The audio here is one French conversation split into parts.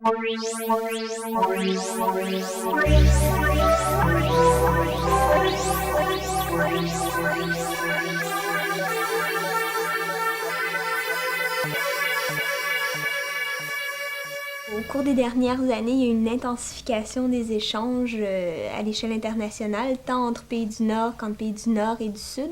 Au cours des dernières années, il y a eu une intensification des échanges à l'échelle internationale, tant entre pays du Nord qu'entre pays du Nord et du Sud.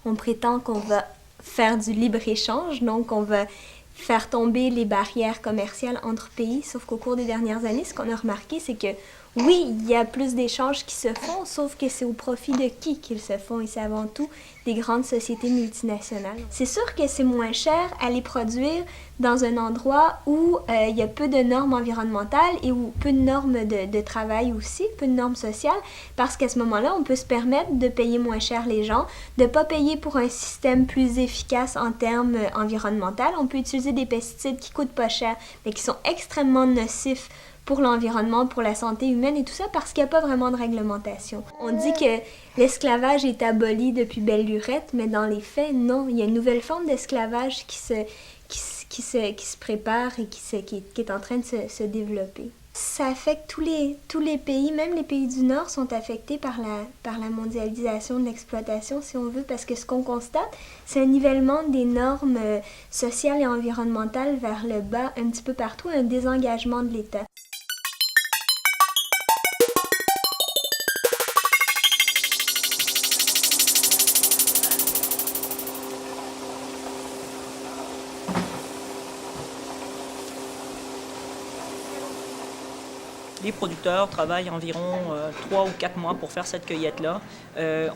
On prétend qu'on va faire du libre-échange, donc on va faire tomber les barrières commerciales entre pays, sauf qu'au cours des dernières années, ce qu'on a remarqué, c'est que oui, il y a plus d'échanges qui se font, sauf que c'est au profit de qui qu'ils se font, et c'est avant tout des grandes sociétés multinationales. C'est sûr que c'est moins cher à les produire dans un endroit où il y a peu de normes environnementales et où peu de normes de travail aussi, peu de normes sociales, parce qu'à ce moment-là, on peut se permettre de payer moins cher les gens, de ne pas payer pour un système plus efficace en termes environnementaux. On peut utiliser des pesticides qui coûtent pas cher, mais qui sont extrêmement nocifs pour l'environnement, pour la santé humaine et tout ça, parce qu'il n'y a pas vraiment de réglementation. On dit que l'esclavage est aboli depuis belle lurette, mais dans les faits, non. Il y a une nouvelle forme d'esclavage qui se prépare et qui est en train de se développer. Ça affecte tous les pays, même les pays du Nord sont affectés par la mondialisation de l'exploitation, si on veut, parce que ce qu'on constate, c'est un nivellement des normes sociales et environnementales vers le bas un petit peu partout, un désengagement de l'État. Les producteurs travaillent environ 3 ou 4 mois pour faire cette cueillette-là.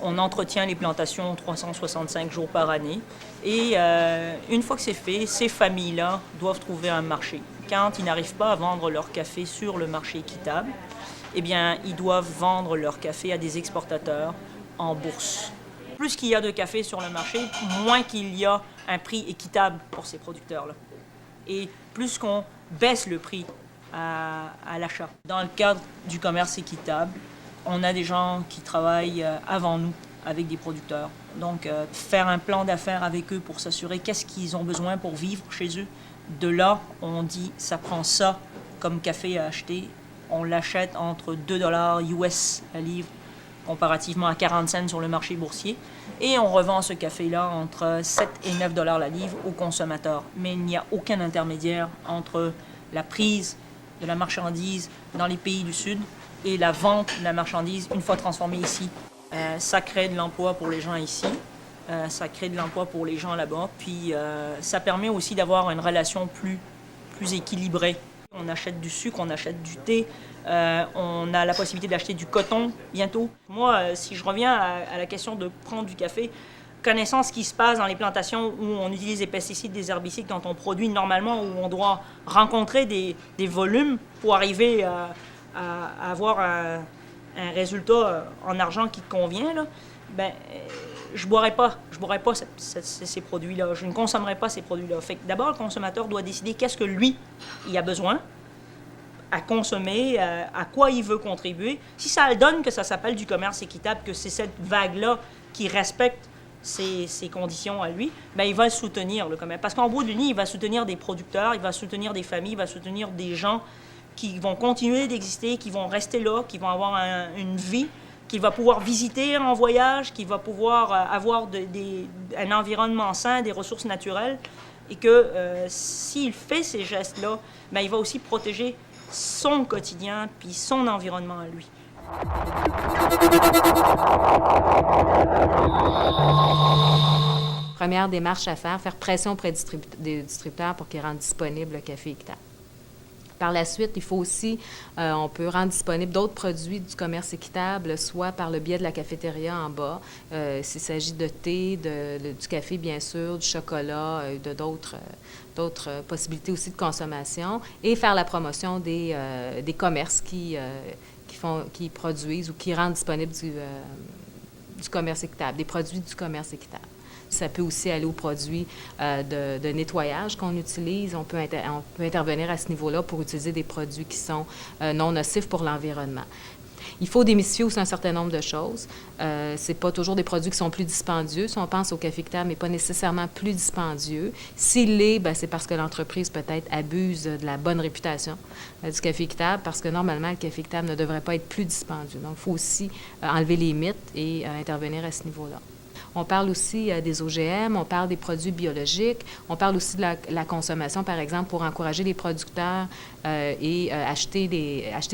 On entretient les plantations 365 jours par année. Et une fois que c'est fait, ces familles-là doivent trouver un marché. Quand ils n'arrivent pas à vendre leur café sur le marché équitable, eh bien, ils doivent vendre leur café à des exportateurs en bourse. Plus qu'il y a de café sur le marché, moins qu'il y a un prix équitable pour ces producteurs-là. Et plus qu'on baisse le prix à l'achat. Dans le cadre du commerce équitable, on a des gens qui travaillent avant nous avec des producteurs. Donc, faire un plan d'affaires avec eux pour s'assurer qu'est-ce qu'ils ont besoin pour vivre chez eux. De là, on dit, ça prend ça comme café à acheter. On l'achète entre 2 $ US la livre, comparativement à 40 cents sur le marché boursier. Et on revend ce café-là entre 7 et 9 $ la livre aux consommateurs. Mais il n'y a aucun intermédiaire entre la prise de la marchandise dans les pays du Sud et la vente de la marchandise une fois transformée ici. Ça crée de l'emploi pour les gens ici, ça crée de l'emploi pour les gens là-bas, puis ça permet aussi d'avoir une relation plus équilibrée. On achète du sucre, on achète du thé, on a la possibilité d'acheter du coton bientôt. Moi, si je reviens à la question de prendre du café, connaissant ce qui se passe dans les plantations où on utilise des pesticides, des herbicides quand on produit normalement, où on doit rencontrer des volumes pour arriver à avoir un résultat en argent qui convient, là, ben, je boirais pas ces produits-là, je ne consommerais pas ces produits-là. Fait que d'abord, le consommateur doit décider qu'est-ce que lui, il a besoin à consommer, à quoi il veut contribuer. Si ça le donne que ça s'appelle du commerce équitable, que c'est cette vague-là qui respecte ses conditions à lui, ben il va le soutenir, le commerce. Parce qu'en bout de ligne, il va soutenir des producteurs, il va soutenir des familles, il va soutenir des gens qui vont continuer d'exister, qui vont rester là, qui vont avoir une vie, qu'il va pouvoir visiter en voyage, qu'il va pouvoir avoir un environnement sain, des ressources naturelles, et que s'il fait ces gestes-là, ben il va aussi protéger son quotidien puis son environnement à lui. Première démarche à faire pression auprès des distributeurs pour qu'ils rendent disponible le café équitable. Par la suite, il faut aussi, on peut rendre disponible d'autres produits du commerce équitable, soit par le biais de la cafétéria en bas, s'il s'agit de thé, du café bien sûr, du chocolat, de d'autres possibilités aussi de consommation, et faire la promotion des commerces qui produisent ou qui rendent disponible du commerce équitable, des produits du commerce équitable. Ça peut aussi aller aux produits de nettoyage qu'on utilise. On peut intervenir à ce niveau-là pour utiliser des produits qui sont non nocifs pour l'environnement. Il faut démystifier aussi un certain nombre de choses. C'est pas toujours des produits qui sont plus dispendieux. Si on pense au café équitable, mais pas nécessairement plus dispendieux. S'il l'est, ben, c'est parce que l'entreprise peut-être abuse de la bonne réputation du café équitable, parce que normalement, le café équitable ne devrait pas être plus dispendieux. Donc, il faut aussi enlever les mythes et intervenir à ce niveau-là. On parle aussi des OGM, on parle des produits biologiques, on parle aussi de la consommation, par exemple, pour encourager les producteurs et acheter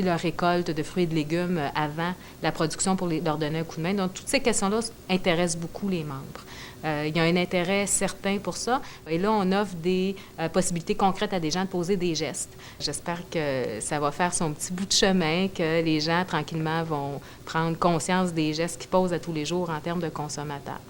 leur récolte de fruits et de légumes avant la production pour leur donner un coup de main. Donc, toutes ces questions-là intéressent beaucoup les membres. Il y a un intérêt certain pour ça. Et là, on offre des possibilités concrètes à des gens de poser des gestes. J'espère que ça va faire son petit bout de chemin, que les gens, tranquillement, vont prendre conscience des gestes qu'ils posent à tous les jours en termes de consommateurs.